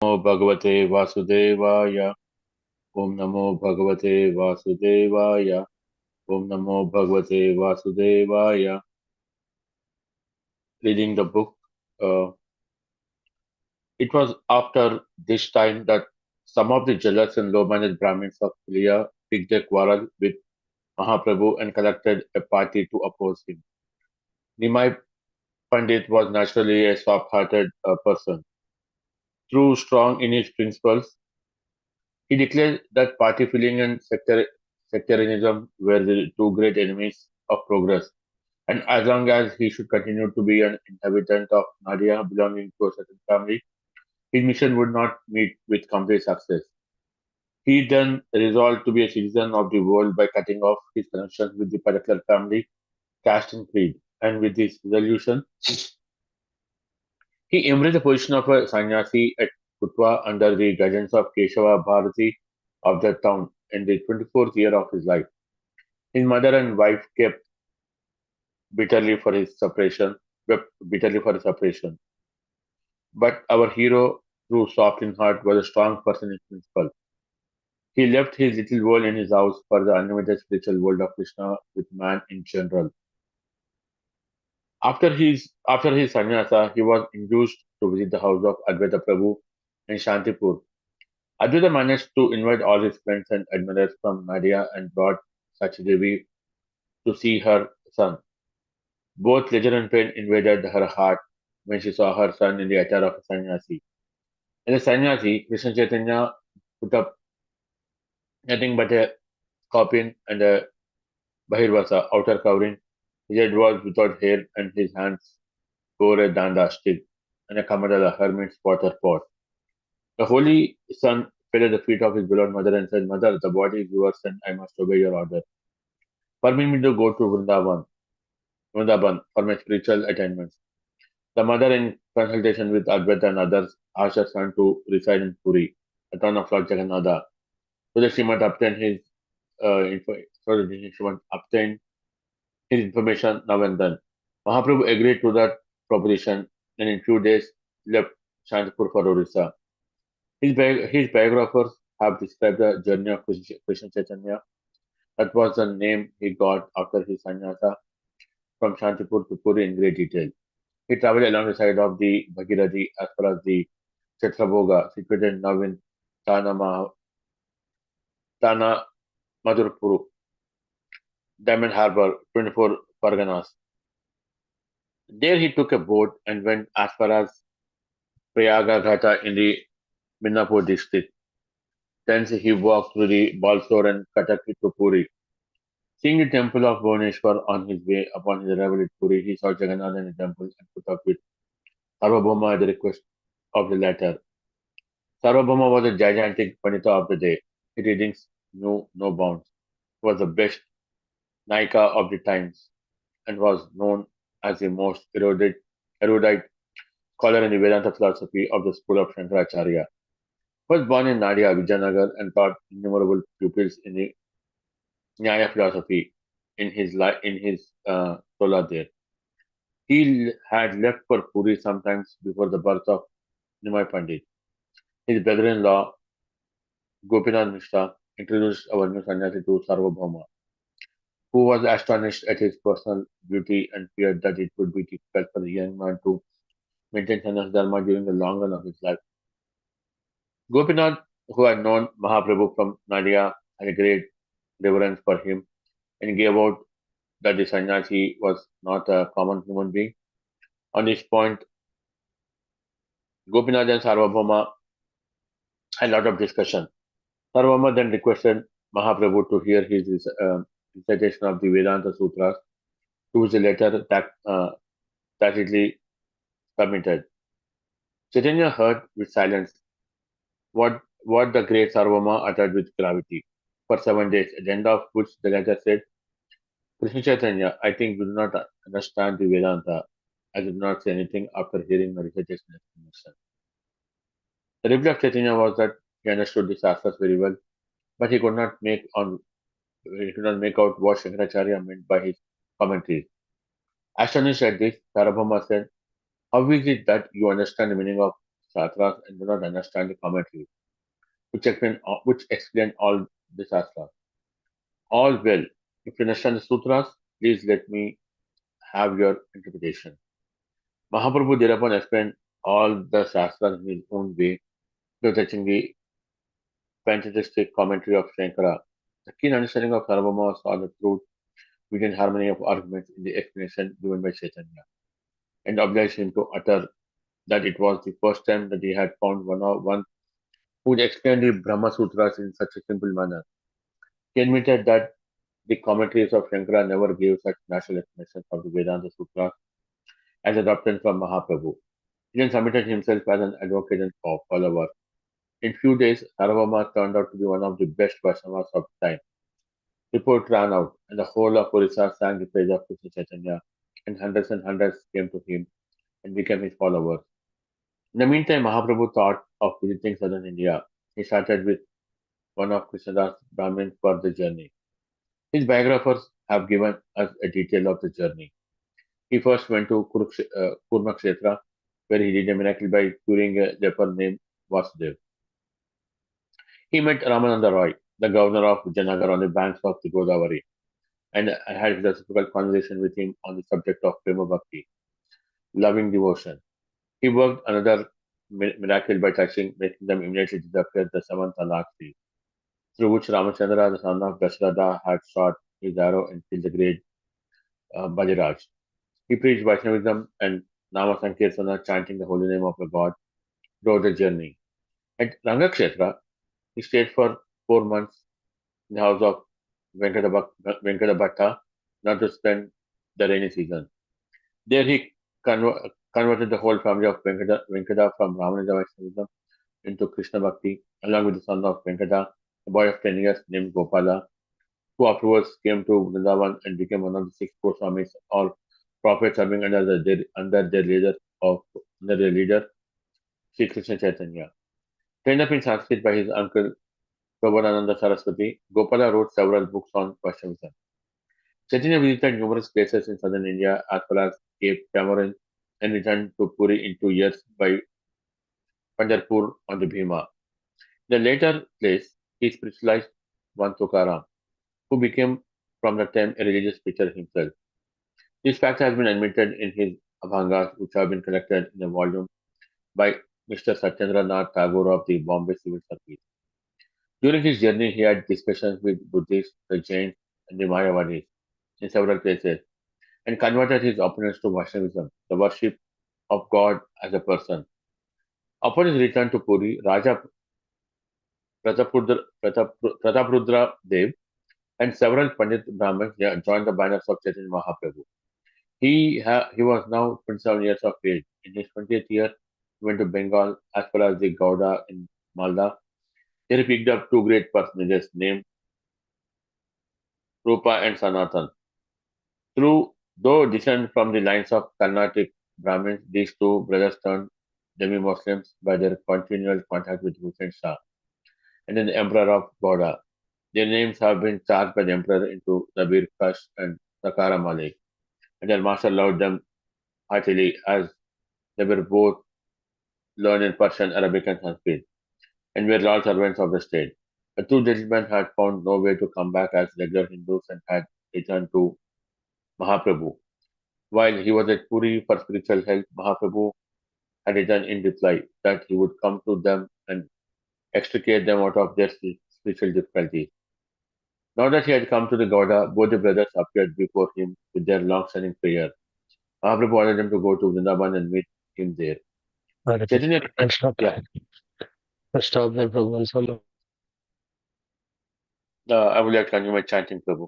नमो भगवते वासुदेवाय। ओम नमो भगवते वासुदेवाय। ओम नमो भगवते वासुदेवाय. Reading the book. Uh, it was after this time that some of the jealous and low-minded Brahmins of Pulia picked a quarrel with Mahaprabhu and collected a party to oppose him. Nimai Pandit was naturally a soft-hearted person. Through strong in his principles, he declared that party feeling and sectarianism were the two great enemies of progress, and as long as he should continue to be an inhabitant of Nadia belonging to a certain family, his mission would not meet with complete success. He then resolved to be a citizen of the world by cutting off his connections with the particular family, caste, and creed. And with this resolution, he embraced the position of a sannyasi at Kutwa under the guidance of Keshava Bharati of the town in the 24th year of his life. His mother and wife kept bitterly for his separation, wept bitterly for his separation. But our hero, through soft in heart, was a strong person in principle. He left his little world in his house for the unlimited spiritual world of Krishna with man in general. After his sannyasa, he was induced to visit the house of Advaita Prabhu in Shantipur. Advaita managed to invite all his friends and admirers from Nadia and brought Sachidevi to see her son. Both pleasure and pain invaded her heart when she saw her son in the attire of a sannyasi. As a sannyasi, Krishna Chaitanya put up nothing but a kaupin and a bahirvasa outer covering. His head was without hair and his hands bore a danda stick and a kamadala hermit's water pot. The holy son fell at the feet of his beloved mother and said, Mother, the body is yours and I must obey your order. Permit me to go to Vrindavan for my spiritual attainments. The mother, in consultation with Advaita and others, asked her son to reside in Puri, a town of Lord Jagannatha, so that she might obtain his information now and then. Mahaprabhu agreed to that proposition and in few days left Shantipur for Orissa. His biographers have described the journey of Krishna Chaitanya. That was the name he got after his sannyasa from Shantipur to Puri in great detail. He traveled along the side of the Bhagirathi as far as the Kshetrabhoga, situated now in Tana, Tana Madhurpuru, Diamond Harbour, 24 Parganas. There he took a boat and went as far as Prayagagata in the Midnapur district. Thence he walked through the Balsore and Kataki to Puri. Seeing the temple of Bhuvaneshwar on his way upon his arrival at Puri, he saw Jagannath in the temple and put up with Sarvabhauma at the request of the latter. Sarvabhauma was a gigantic Pandita of the day. His readings knew no bounds. He was the best Naika of the times and was known as the most erudite scholar in the Vedanta philosophy of the school of Shankaracharya. He was born in Nadia, Vijayanagar, and taught innumerable pupils in the Nyaya philosophy in his Tola there. He had left for Puri sometimes before the birth of Nimai Pandit. His brother-in-law, Gopinath Mishra, introduced our new sannyasi to Sarvabhauma, who was astonished at his personal beauty and feared that it would be difficult for the young man to maintain sannyas dharma during the long run of his life. Gopinath, who had known Mahaprabhu from Nadia, had a great reverence for him and gave out that the sannyasi was not a common human being. On this point, Gopinath and Sarvabhauma had a lot of discussion. Sarvabhauma then requested Mahaprabhu to hear his recitation of the Vedanta Sutras, to which the latter tacitly submitted. Chaitanya heard with silence what the great Sarvabhauma uttered with gravity. For 7 days, at the end of which the latter said, Krishna Chaitanya, I think you do not understand the Vedanta. I did not say anything after hearing my recitation explanation. The reply of Chaitanya was that he understood the Shastras very well, but he could not make out what Shankaracharya meant by his commentaries. Astonished at this, Sarabhama said, How is it that you understand the meaning of Shastras and do not understand the commentary, which explain all the Shastras. All well. If you understand the sutras, please let me have your interpretation. Mahaprabhu thereupon explained all the Shastras in his own way, though touching the fantastic commentary of Shankara. The keen understanding of Sarvabhauma saw the truth within harmony of arguments in the explanation given by Chaitanya, and obliged him to utter that it was the first time that he had found one who would explain the Brahma Sutras in such a simple manner. He admitted that the commentaries of Shankara never gave such natural explanations of the Vedanta Sutras as adopted from Mahaprabhu. He then submitted himself as an advocate and follower. In few days, Sarvabhauma turned out to be one of the best Vaishnavas of the time. Report ran out, and the whole of Orissa sang the praise of Krishna Chaitanya, and hundreds came to him and became his followers. In the meantime, Mahaprabhu thought of visiting southern India. He started with one of Krishnadas Brahmins for the journey. His biographers have given us a detail of the journey. He first went to Kurmakshetra, where he did a miracle by curing a leper named Vasudev. He met Ramananda Roy, the governor of Vijayanagar, on the banks of the Godavari, and had a philosophical conversation with him on the subject of Prema Bhakti, loving devotion. He worked another miracle by touching, making them immediately disappear the seven talaq tree, through which Ramachandra, the son of Dasharatha, had shot his arrow and killed the great Bajiraj. He preached Vaishnavism and Nama Sankirtana, chanting the holy name of the god, throughout the journey. At Rangakshetra, he stayed for 4 months in the house of Venkata not to spend the rainy season. There he converted the whole family of Venkata from Ramanuja Vaishnavism into Krishna Bhakti, along with the son of Venkata, a boy of 10 years named Gopala, who afterwards came to Vrindavan and became one of the six Goswamis, or prophets serving under their leader Sri Krishna Chaitanya. Trained up in Sanskrit by his uncle Prabhupada Saraswati, Gopala wrote several books on Vaishnavism. Chaitanya visited numerous places in southern India as well as Cape Tamarin and returned to Puri in 2 years by Pandharpur on the Bhima. The later place, he spiritualized one Tukaram, who became from the time a religious preacher himself. This fact has been admitted in his Abhangas, which have been collected in a volume by Mr. Satyendra Nath Tagore of the Bombay Civil Service. During his journey, he had discussions with Buddhists, the Jains, and the Mayavadis in several places, and converted his opponents to Vaishnavism, the worship of God as a person. Upon his return to Puri, Raja Prataprudra Dev and several Pandit Brahmins joined the banners of Chaitanya Mahaprabhu. He was now 27 years of age. In his 20th year, he went to Bengal as well as the Gauda in Malda. There he picked up two great personages named Rupa and Sanatan. Though descended from the lines of Carnatic Brahmins, these two brothers turned demi-Muslims by their continual contact with Hussein Shah and then the Emperor of Gauda. Their names have been charged by the Emperor into Zabir Kash and Sakara Malik, and their master loved them heartily as they were both learned in Persian, Arabic, and Sanskrit, and were loyal servants of the state. The two gentlemen had found no way to come back as regular Hindus and had returned to Mahaprabhu. While he was at Puri for spiritual help, Mahaprabhu had written in reply that he would come to them and extricate them out of their spiritual difficulties. Now that he had come to the Gauda, both the brothers appeared before him with their long-standing prayer. Mahaprabhu ordered them to go to Vrindavan and meet him there. Hare Krishna. Chaitanya, And stop. yeah, Stop there, Prabhu. And some I would like to continue my chanting, Prabhu.